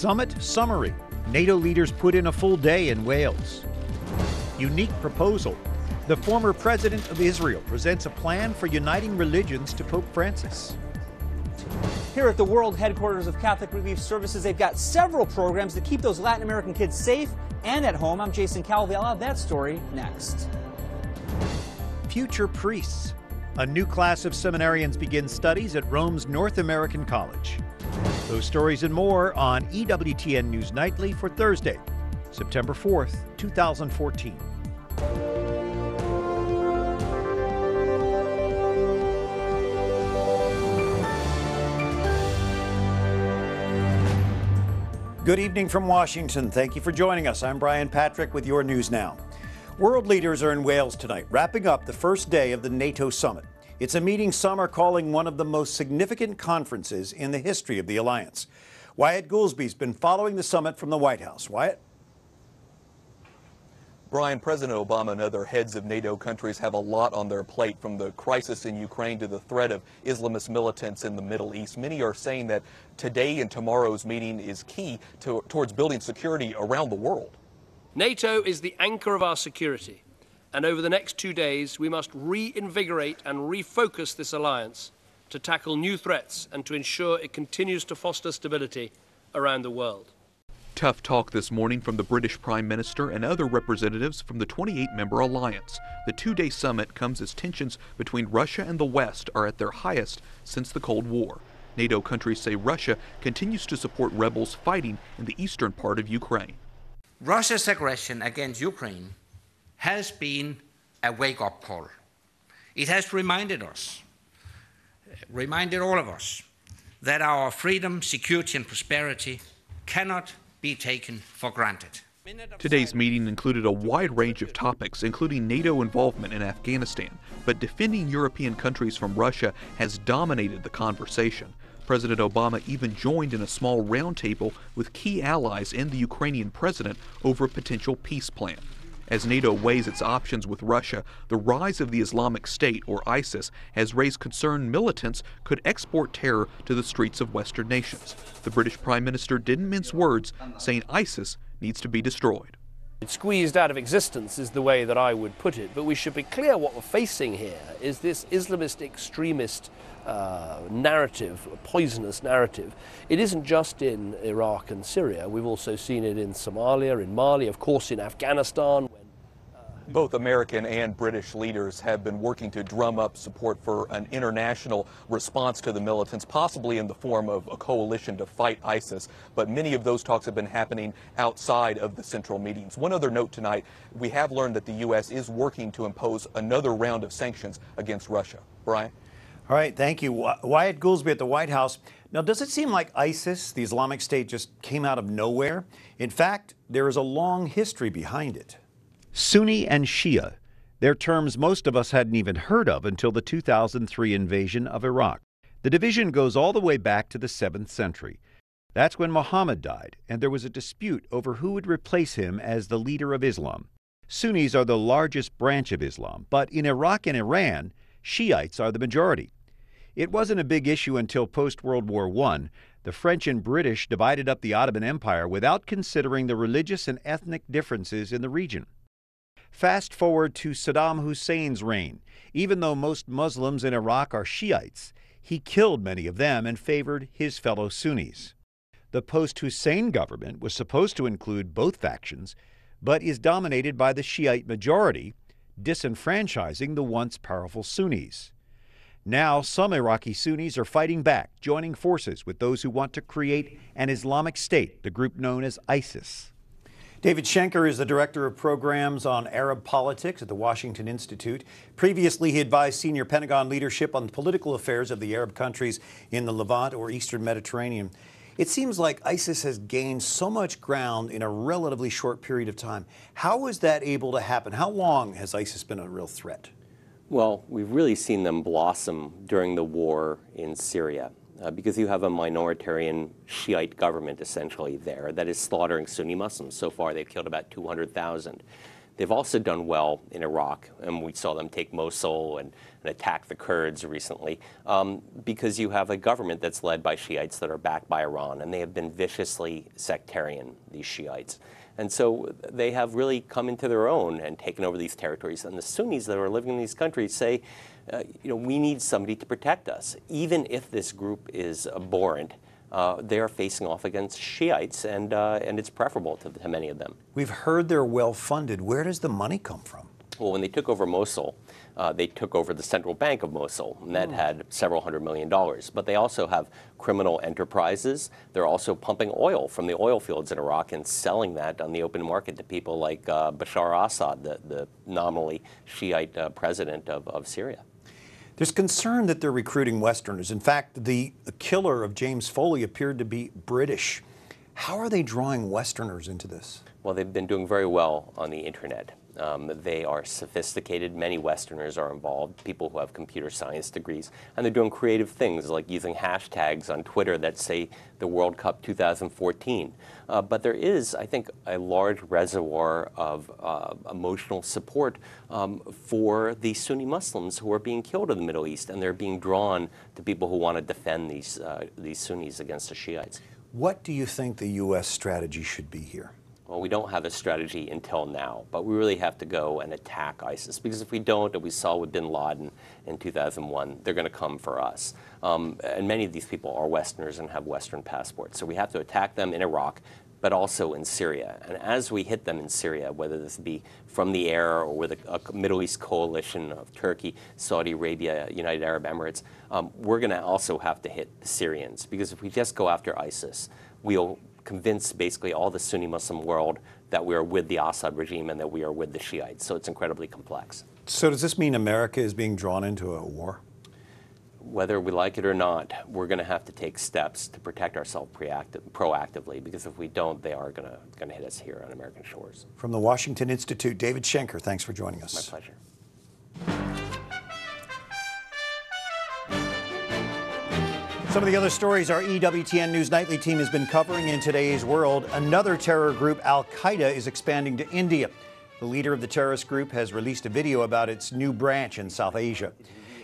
Summit Summary. NATO leaders put in a full day in Wales. Unique proposal. The former president of Israel presents a plan for uniting religions to Pope Francis. Here at the world headquarters of Catholic Relief Services, they've got several programs to keep those Latin American kids safe and at home. I'm Jason Calvi. I'll have that story next. Future priests. A new class of seminarians begins studies at Rome's North American College. Those stories and more on EWTN News Nightly for Thursday, September 4th, 2014. Good evening from Washington. Thank you for joining us. I'm Brian Patrick with your news now. World leaders are in Wales tonight, wrapping up the first day of the NATO Summit. It's a meeting some are calling one of the most significant conferences in the history of the alliance. Wyatt Goolsby's been following the summit from the White House. Wyatt? Brian, President Obama and other heads of NATO countries have a lot on their plate, from the crisis in Ukraine to the threat of Islamist militants in the Middle East. Many are saying that today and tomorrow's meeting is key towards building security around the world. NATO is the anchor of our security, and over the next 2 days we must reinvigorate and refocus this alliance to tackle new threats and to ensure it continues to foster stability around the world. Tough talk this morning from the British Prime Minister and other representatives from the 28-member alliance. The two-day summit comes as tensions between Russia and the West are at their highest since the Cold War. NATO countries say Russia continues to support rebels fighting in the eastern part of Ukraine. Russia's aggression against Ukraine has been a wake-up call. It has reminded all of us, that our freedom, security and prosperity cannot be taken for granted. Today's meeting included a wide range of topics, including NATO involvement in Afghanistan, but defending European countries from Russia has dominated the conversation. President Obama even joined in a small roundtable with key allies and the Ukrainian president over a potential peace plan. As NATO weighs its options with Russia, the rise of the Islamic State, or ISIS, has raised concern militants could export terror to the streets of Western nations. The British Prime Minister didn't mince words, saying ISIS needs to be destroyed. Squeezed out of existence is the way that I would put it, but we should be clear what we're facing here is this Islamist extremist narrative, a poisonous narrative. It isn't just in Iraq and Syria. We've also seen it in Somalia, in Mali, of course in Afghanistan. Both American and British leaders have been working to drum up support for an international response to the militants, possibly in the form of a coalition to fight ISIS. But many of those talks have been happening outside of the central meetings. One other note tonight, we have learned that the U.S. is working to impose another round of sanctions against Russia. Brian? All right, thank you. Wyatt Goolsby at the White House. Now, does it seem like ISIS, the Islamic State, just came out of nowhere? In fact, there is a long history behind it. Sunni and Shia, they're terms most of us hadn't even heard of until the 2003 invasion of Iraq. The division goes all the way back to the 7th century. That's when Muhammad died, and there was a dispute over who would replace him as the leader of Islam. Sunnis are the largest branch of Islam, but in Iraq and Iran, Shiites are the majority. It wasn't a big issue until post-World War I. The French and British divided up the Ottoman Empire without considering the religious and ethnic differences in the region. Fast forward to Saddam Hussein's reign. Even though most Muslims in Iraq are Shiites, he killed many of them and favored his fellow Sunnis. The post-Hussein government was supposed to include both factions, but is dominated by the Shiite majority, disenfranchising the once powerful Sunnis. Now, some Iraqi Sunnis are fighting back, joining forces with those who want to create an Islamic State, the group known as ISIS. David Schenker is the Director of Programs on Arab Politics at the Washington Institute. Previously, he advised senior Pentagon leadership on political affairs of the Arab countries in the Levant or Eastern Mediterranean. It seems like ISIS has gained so much ground in a relatively short period of time. How is that able to happen? How long has ISIS been a real threat? Well, we've really seen them blossom during the war in Syria. Because you have a minoritarian Shiite government essentially there that is slaughtering Sunni Muslims. So far, they've killed about 200,000. They've also done well in Iraq, and we saw them take Mosul and attack the Kurds recently, because you have a government that's led by Shiites that are backed by Iran, and they have been viciously sectarian, these Shiites. And so they have really come into their own and taken over these territories. And the Sunnis that are living in these countries say, we need somebody to protect us. Even if this group is abhorrent, they are facing off against Shiites, and it's preferable to many of them. We've heard they're well-funded. Where does the money come from? Well, when they took over Mosul, they took over the central bank of Mosul, and that had several $100 million. But they also have criminal enterprises. They're also pumping oil from the oil fields in Iraq and selling that on the open market to people like Bashar al-Assad, the nominally Shiite president of Syria. There's concern that they're recruiting Westerners. In fact, the killer of James Foley appeared to be British. How are they drawing Westerners into this? Well, they've been doing very well on the internet. They are sophisticated. Many Westerners are involved, people who have computer science degrees, and they're doing creative things like using hashtags on Twitter that say the World Cup 2014. But there is, I think, a large reservoir of emotional support for the Sunni Muslims who are being killed in the Middle East, and they're being drawn to people who want to defend these Sunnis against the Shiites. What do you think the U.S. strategy should be here? Well, we don't have a strategy until now, but we really have to go and attack ISIS, because if we don't, and we saw with bin Laden in 2001, they're going to come for us. And many of these people are Westerners and have Western passports. So we have to attack them in Iraq, but also in Syria. And as we hit them in Syria, whether this be from the air or with a Middle East coalition of Turkey, Saudi Arabia, United Arab Emirates, we're going to also have to hit the Syrians, because if we just go after ISIS, we'll convince basically all the Sunni Muslim world that we are with the Assad regime and that we are with the Shiites. So it's incredibly complex. So does this mean America is being drawn into a war? Whether we like it or not, we're going to have to take steps to protect ourselves proactively, because if we don't, they are going to hit us here on American shores. From the Washington Institute, David Schenker, thanks for joining us. My pleasure. Some of the other stories our EWTN News Nightly team has been covering in today's world. Another terror group, Al-Qaeda, is expanding to India. The leader of the terrorist group has released a video about its new branch in South Asia.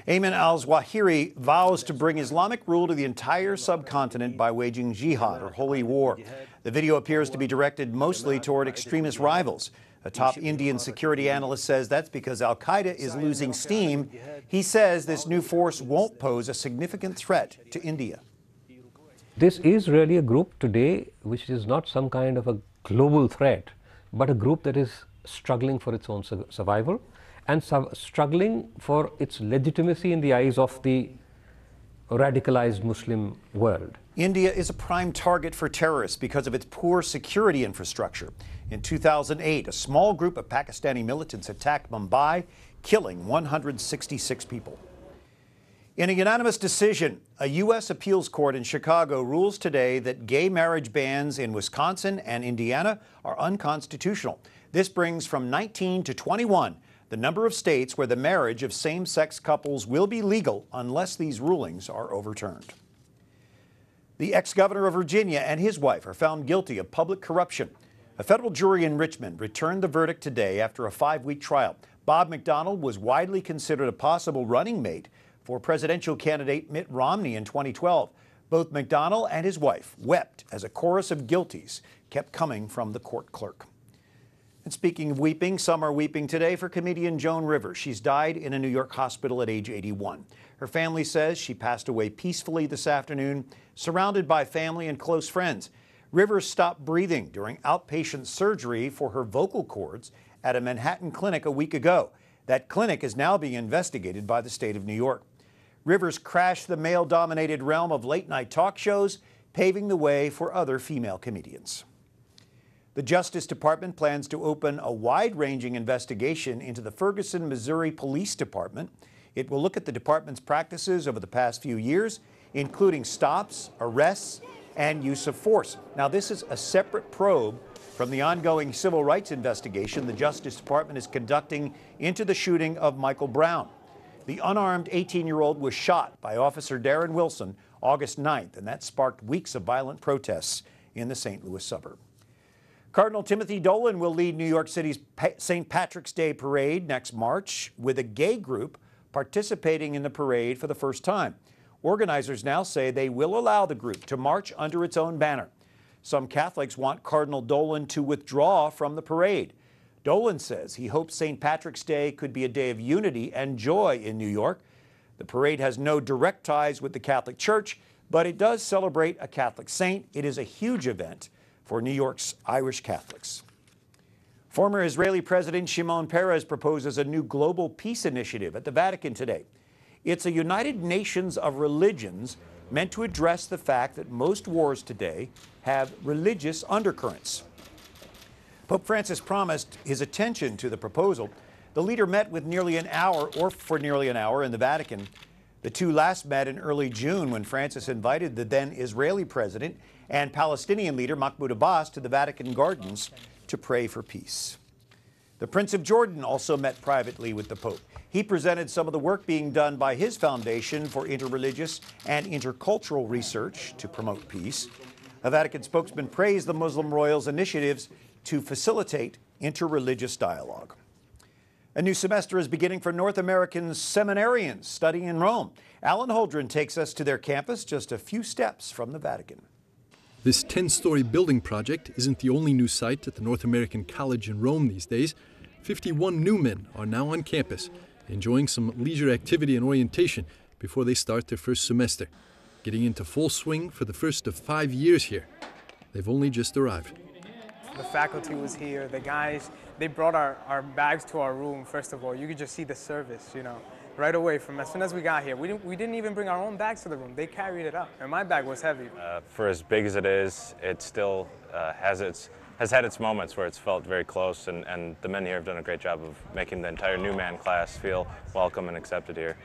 Ayman al-Zawahiri vows to bring Islamic rule to the entire subcontinent by waging jihad, or holy war. The video appears to be directed mostly toward extremist rivals. A top Indian security analyst says that's because al-Qaeda is losing steam. He says this new force won't pose a significant threat to India. This is really a group today which is not some kind of a global threat, but a group that is struggling for its own survival and struggling for its legitimacy in the eyes of the radicalized Muslim world. India is a prime target for terrorists because of its poor security infrastructure. In 2008, a small group of Pakistani militants attacked Mumbai, killing 166 people. In a unanimous decision, a U.S. appeals court in Chicago rules today that gay marriage bans in Wisconsin and Indiana are unconstitutional. This brings from 19 to 21 the number of states where the marriage of same-sex couples will be legal unless these rulings are overturned. The ex-governor of Virginia and his wife are found guilty of public corruption. A federal jury in Richmond returned the verdict today after a 5-week trial. Bob McDonnell was widely considered a possible running mate for presidential candidate Mitt Romney in 2012. Both McDonnell and his wife wept as a chorus of guilties kept coming from the court clerk. And speaking of weeping, some are weeping today for comedian Joan Rivers. She's died in a New York hospital at age 81. Her family says she passed away peacefully this afternoon, surrounded by family and close friends. Rivers stopped breathing during outpatient surgery for her vocal cords at a Manhattan clinic a week ago. That clinic is now being investigated by the state of New York. Rivers crashed the male-dominated realm of late-night talk shows, paving the way for other female comedians. The Justice Department plans to open a wide-ranging investigation into the Ferguson, Missouri Police Department. It will look at the department's practices over the past few years, including stops, arrests, and use of force. Now, this is a separate probe from the ongoing civil rights investigation the Justice Department is conducting into the shooting of Michael Brown. The unarmed 18-year-old was shot by Officer Darren Wilson August 9th, and that sparked weeks of violent protests in the St. Louis suburb. Cardinal Timothy Dolan will lead New York City's St. Patrick's Day parade next March, with a gay group participating in the parade for the first time. Organizers now say they will allow the group to march under its own banner. Some Catholics want Cardinal Dolan to withdraw from the parade. Dolan says he hopes St. Patrick's Day could be a day of unity and joy in New York. The parade has no direct ties with the Catholic Church, but it does celebrate a Catholic saint. It is a huge event for New York's Irish Catholics. Former Israeli President Shimon Peres proposes a new global peace initiative at the Vatican today. It's a United Nations of religions meant to address the fact that most wars today have religious undercurrents. Pope Francis promised his attention to the proposal. The leader met for nearly an hour in the Vatican. The two last met in early June when Francis invited the then Israeli president and Palestinian leader Mahmoud Abbas to the Vatican Gardens to pray for peace. The Prince of Jordan also met privately with the Pope. He presented some of the work being done by his Foundation for Interreligious and Intercultural Research to promote peace. A Vatican spokesman praised the Muslim royal's initiatives to facilitate interreligious dialogue. A new semester is beginning for North American seminarians studying in Rome. Alan Holdren takes us to their campus just a few steps from the Vatican. This 10-story building project isn't the only new site at the North American College in Rome these days. 51 new men are now on campus, enjoying some leisure activity and orientation before they start their first semester, getting into full swing for the first of 5 years here. They've only just arrived. The faculty was here, the guys, they brought our bags to our room. First of all, you could just see the service, right away from as soon as we got here. We didn't even bring our own bags to the room. They carried it up, and my bag was heavy. For as big as it is, it still has had its moments where it's felt very close, and the men here have done a great job of making the entire new man class feel welcome and accepted here.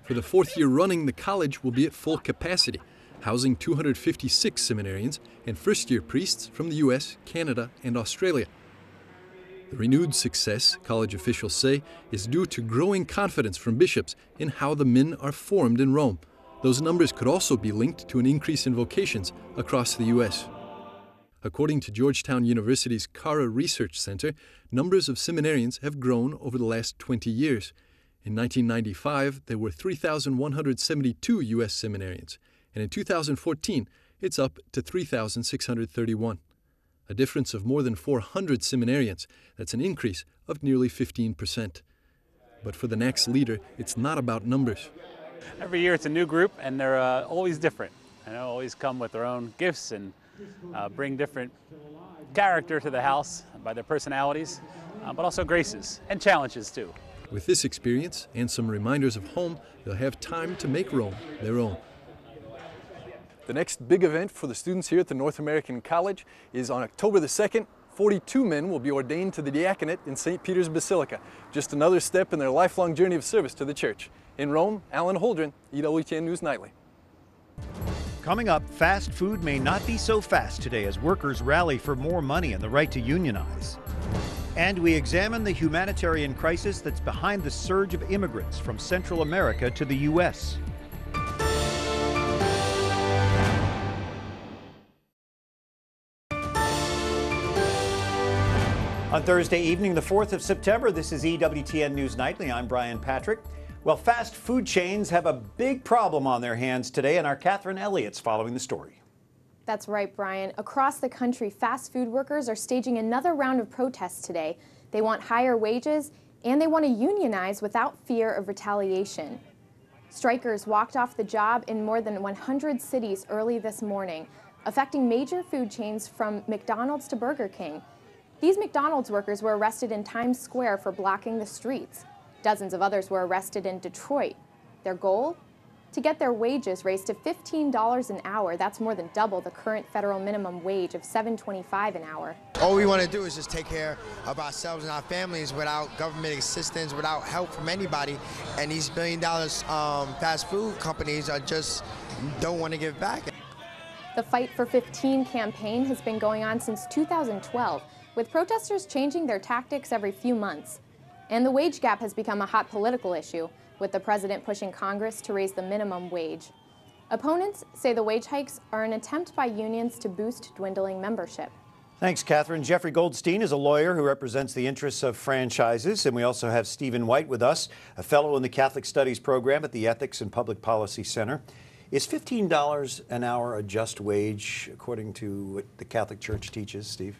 For the fourth year running, the college will be at full capacity, housing 256 seminarians and first-year priests from the U.S., Canada, and Australia. The renewed success, college officials say, is due to growing confidence from bishops in how the men are formed in Rome. Those numbers could also be linked to an increase in vocations across the U.S. According to Georgetown University's Cara Research Center, numbers of seminarians have grown over the last 20 years. In 1995, there were 3,172 U.S. seminarians, and in 2014, it's up to 3,631. A difference of more than 400 seminarians. That's an increase of nearly 15%. But for the next leader, it's not about numbers. Every year it's a new group, and they're always different. Always come with their own gifts and bring different character to the house by their personalities, but also graces and challenges too. With this experience and some reminders of home, they'll have time to make Rome their own. The next big event for the students here at the North American College is on October the 2nd. 42 men will be ordained to the diaconate in St. Peter's Basilica. Just another step in their lifelong journey of service to the church. In Rome, Alan Holdren, EWTN News Nightly. Coming up, fast food may not be so fast today as workers rally for more money and the right to unionize. And we examine the humanitarian crisis that's behind the surge of immigrants from Central America to the U.S. On Thursday evening, the 4th of September, this is EWTN News Nightly. I'm Brian Patrick. Well, fast food chains have a big problem on their hands today, and our Kathryn Elliott's following the story. That's right, Brian. Across the country, fast food workers are staging another round of protests today. They want higher wages, and they want to unionize without fear of retaliation. Strikers walked off the job in more than 100 cities early this morning, affecting major food chains from McDonald's to Burger King. These McDonald's workers were arrested in Times Square for blocking the streets. Dozens of others were arrested in Detroit. Their goal? To get their wages raised to $15 an hour. That's more than double the current federal minimum wage of $7.25 an hour. All we want to do is just take care of ourselves and our families without government assistance, without help from anybody. And these billion-dollar fast food companies are just don't want to give back. The Fight for 15 campaign has been going on since 2012, with protesters changing their tactics every few months. And the wage gap has become a hot political issue, with the president pushing Congress to raise the minimum wage. Opponents say the wage hikes are an attempt by unions to boost dwindling membership. Thanks, Kathryn. Jeffrey Goldstein is a lawyer who represents the interests of franchises. And we also have Stephen White with us, a fellow in the Catholic Studies program at the Ethics and Public Policy Center. Is $15 an hour a just wage, according to what the Catholic Church teaches, Steve?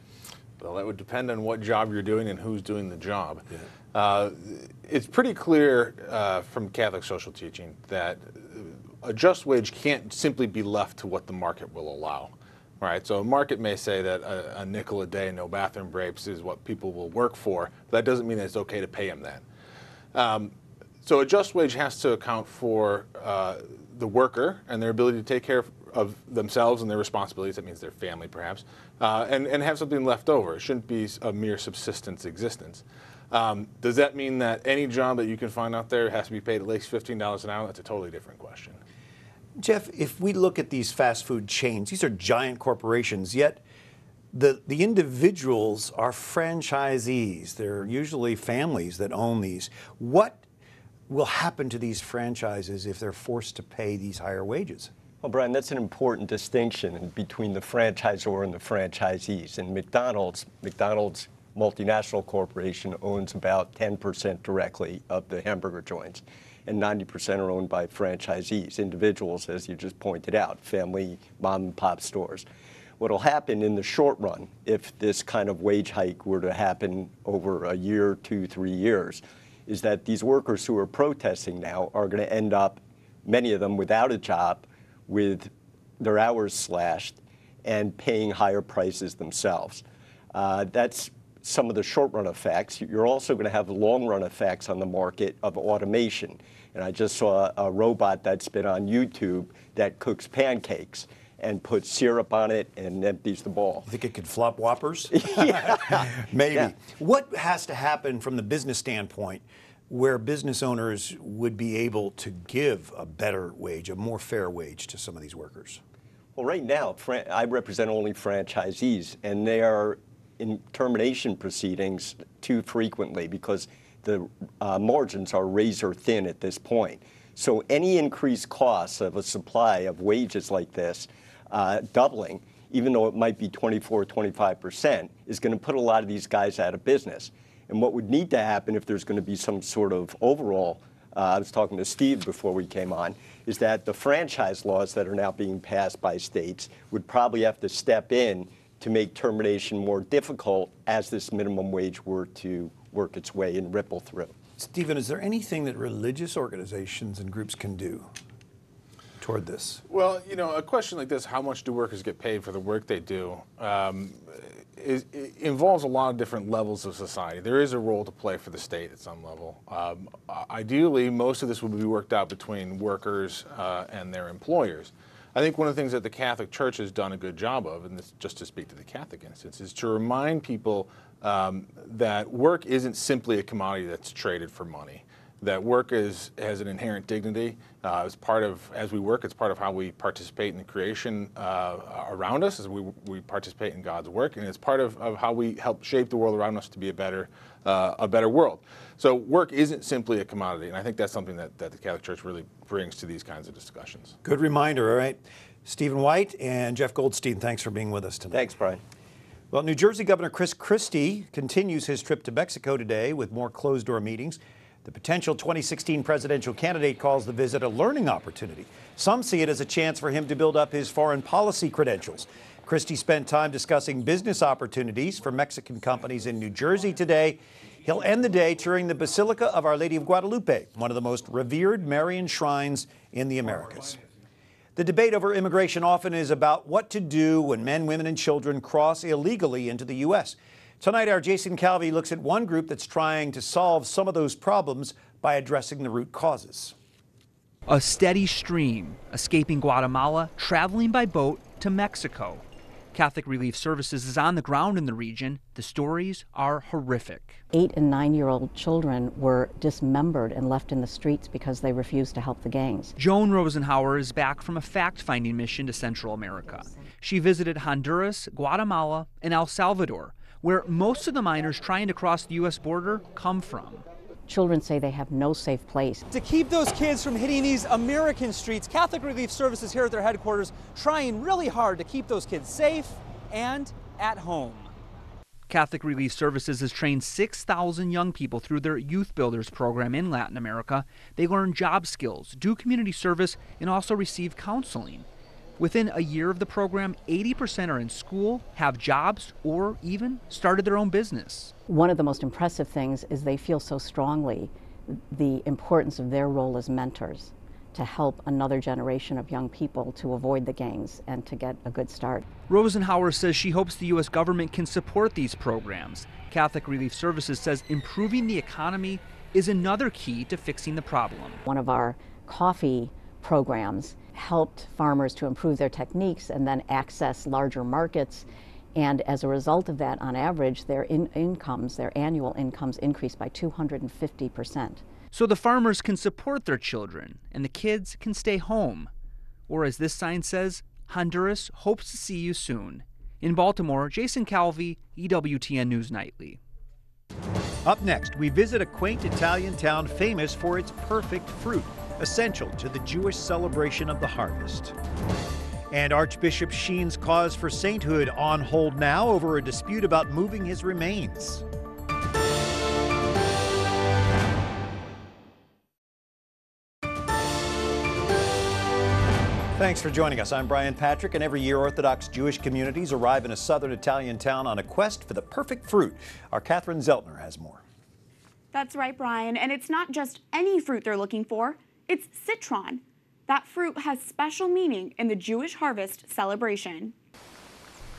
Well, that would depend on what job you're doing and who's doing the job. Yeah. It's pretty clear from Catholic social teaching that a just wage can't simply be left to what the market will allow. Right, so a market may say that a nickel a day, no bathroom breaks, is what people will work for. But that doesn't mean that it's okay to pay them that. So a just wage has to account for the worker and their ability to take care of themselves and their responsibilities. That means their family, perhaps, and have something left over. It shouldn't be a mere subsistence existence. Does that mean that any job that you can find out there has to be paid at least $15 an hour? That's a totally different question. Jeff, if we look at these fast food chains, these are giant corporations, yet the individuals are franchisees. They're usually families that own these. What will happen to these franchises if they're forced to pay these higher wages? Well, Brian, that's an important distinction between the franchisor and the franchisees. And McDonald's multinational corporation owns about 10% directly of the hamburger joints, and 90% are owned by franchisees, individuals, as you just pointed out, family mom and pop stores. What will happen in the short run, if this kind of wage hike were to happen over a year, 2, 3 years, is that these workers who are protesting now are going to end up, many of them without a job, with their hours slashed and paying higher prices themselves. That's some of the short-run effects. You're also going to have long-run effects on the market of automation. And I just saw a robot that's been on YouTube that cooks pancakes and puts syrup on it and empties the bowl. You think it could flop Whoppers? Yeah. Maybe. Yeah. What has to happen from the business standpoint where business owners would be able to give a better wage, a more fair wage to some of these workers? Well, right now, I represent only franchisees, and they are in termination proceedings too frequently because the margins are razor thin at this point. So any increased costs of a supply of wages like this doubling, even though it might be 24, 25%, is going to put a lot of these guys out of business. And what would need to happen if there's going to be some sort of overall, I was talking to Steve before we came on, is that the franchise laws that are now being passed by states would probably have to step in to make termination more difficult as this minimum wage were to work its way and ripple through. Stephen, is there anything that religious organizations and groups can do toward this? Well, you know, a question like this, how much do workers get paid for the work they do, it involves a lot of different levels of society. There is a role to play for the state at some level. Ideally, most of this would be worked out between workers and their employers. I think one of the things that the Catholic Church has done a good job of, and this just to speak to the Catholic instance, is to remind people that work isn't simply a commodity that's traded for money. That work has an inherent dignity. As we work, it's part of how we participate in the creation around us, as we participate in God's work, and it's part of how we help shape the world around us to be a better world. So work isn't simply a commodity, and I think that's something that the Catholic Church really brings to these kinds of discussions. Good reminder, all right. Stephen White and Jeff Goldstein, thanks for being with us tonight. Thanks, Brian. Well, New Jersey Governor Christie continues his trip to Mexico today with more closed-door meetings. The potential 2016 presidential candidate calls the visit a learning opportunity. Some see it as a chance for him to build up his foreign policy credentials. Christie spent time discussing business opportunities for Mexican companies in New Jersey today. He'll end the day touring the Basilica of Our Lady of Guadalupe, one of the most revered Marian shrines in the Americas. The debate over immigration often is about what to do when men, women, and children cross illegally into the U.S. Tonight, our Jason Calvi looks at one group that's trying to solve some of those problems by addressing the root causes. A steady stream escaping Guatemala, traveling by boat to Mexico. Catholic Relief Services is on the ground in the region. The stories are horrific. 8- and 9-year-old children were dismembered and left in the streets because they refused to help the gangs. Joan Rosenhauer is back from a fact-finding mission to Central America. She visited Honduras, Guatemala, and El Salvador, where most of the minors trying to cross the U.S. border come from. Children say they have no safe place. To keep those kids from hitting these American streets, Catholic Relief Services here at their headquarters trying really hard to keep those kids safe and at home. Catholic Relief Services has trained 6,000 young people through their Youth Builders program in Latin America. They learn job skills, do community service, and also receive counseling. Within a year of the program, 80% are in school, have jobs, or even started their own business. One of the most impressive things is they feel so strongly the importance of their role as mentors to help another generation of young people to avoid the gangs and to get a good start. Rosenhauer says she hopes the U.S. government can support these programs. Catholic Relief Services says improving the economy is another key to fixing the problem. One of our coffee programs helped farmers to improve their techniques and then access larger markets. And as a result of that, on average, their annual incomes increased by 250%. So the farmers can support their children and the kids can stay home. Or as this sign says, Honduras hopes to see you soon. In Baltimore, Jason Calvi, EWTN News Nightly. Up next, we visit a quaint Italian town famous for its perfect fruit, essential to the Jewish celebration of the harvest. And Archbishop Sheen's cause for sainthood on hold now over a dispute about moving his remains. Thanks for joining us. I'm Brian Patrick, and every year Orthodox Jewish communities arrive in a southern Italian town on a quest for the perfect fruit. Our Kathryn Zeltner has more. That's right, Brian, and it's not just any fruit they're looking for. It's citron. That fruit has special meaning in the Jewish harvest celebration.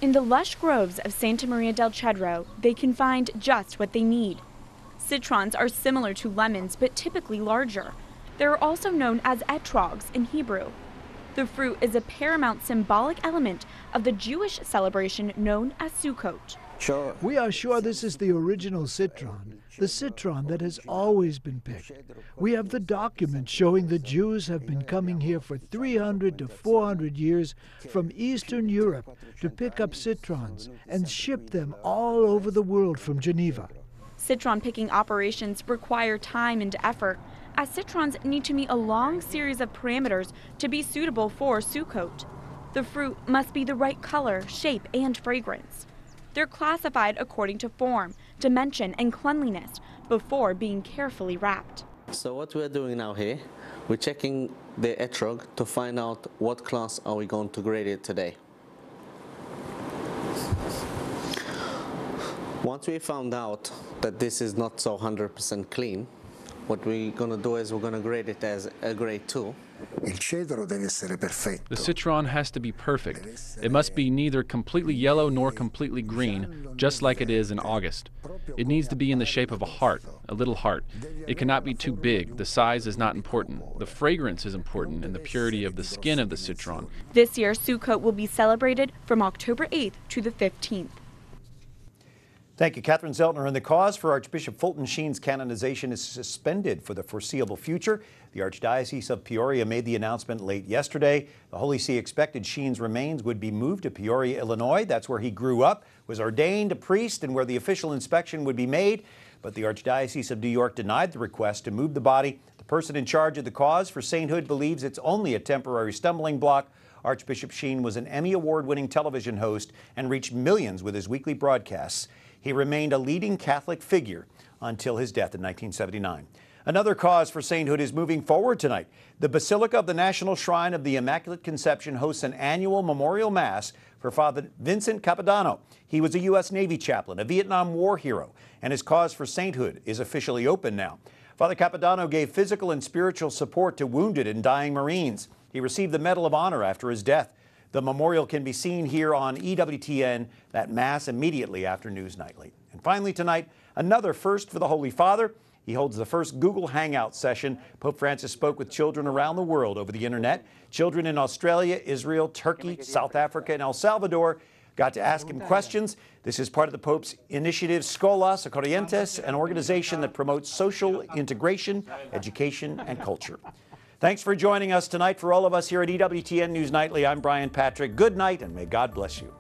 In the lush groves of Santa Maria del Cedro, they can find just what they need. Citrons are similar to lemons, but typically larger. They're also known as etrogs in Hebrew. The fruit is a paramount symbolic element of the Jewish celebration known as Sukkot. We are sure this is the original citron, the citron that has always been picked. We have the documents showing the Jews have been coming here for 300 to 400 years from Eastern Europe to pick up citrons and ship them all over the world from Geneva. Citron picking operations require time and effort, as citrons need to meet a long series of parameters to be suitable for Sukkot. The fruit must be the right color, shape, and fragrance. They're classified according to form, dimension, and cleanliness before being carefully wrapped. So what we're doing now here, we're checking the etrog to find out what class are we going to grade it today. Once we found out that this is not so 100% clean, what we're going to do is we're going to grade it as a grade 2. The citron has to be perfect. It must be neither completely yellow nor completely green, just like it is in August. It needs to be in the shape of a heart, a little heart. It cannot be too big. The size is not important. The fragrance is important, and the purity of the skin of the citron. This year, Sukkot will be celebrated from October 8th to the 15th. Thank you, Kathryn Zeltner. And the cause for Archbishop Fulton Sheen's canonization is suspended for the foreseeable future. The Archdiocese of Peoria made the announcement late yesterday. The Holy See expected Sheen's remains would be moved to Peoria, Illinois. That's where he grew up, was ordained a priest, and where the official inspection would be made. But the Archdiocese of New York denied the request to move the body. The person in charge of the cause for sainthood believes it's only a temporary stumbling block. Archbishop Sheen was an Emmy Award-winning television host and reached millions with his weekly broadcasts. He remained a leading Catholic figure until his death in 1979. Another cause for sainthood is moving forward tonight. The Basilica of the National Shrine of the Immaculate Conception hosts an annual memorial mass for Father Vincent Capodanno. He was a U.S. Navy chaplain, a Vietnam War hero, and his cause for sainthood is officially open now. Father Capodanno gave physical and spiritual support to wounded and dying Marines. He received the Medal of Honor after his death. The memorial can be seen here on EWTN, that mass immediately after News Nightly. And finally tonight, another first for the Holy Father. He holds the first Google Hangout session. Pope Francis spoke with children around the world over the internet. Children in Australia, Israel, Turkey, South Africa, and El Salvador got to ask him questions. This is part of the Pope's initiative Scholas Corrientes, an organization that promotes social integration, education, and culture. Thanks for joining us tonight. For all of us here at EWTN News Nightly, I'm Brian Patrick. Good night, and may God bless you.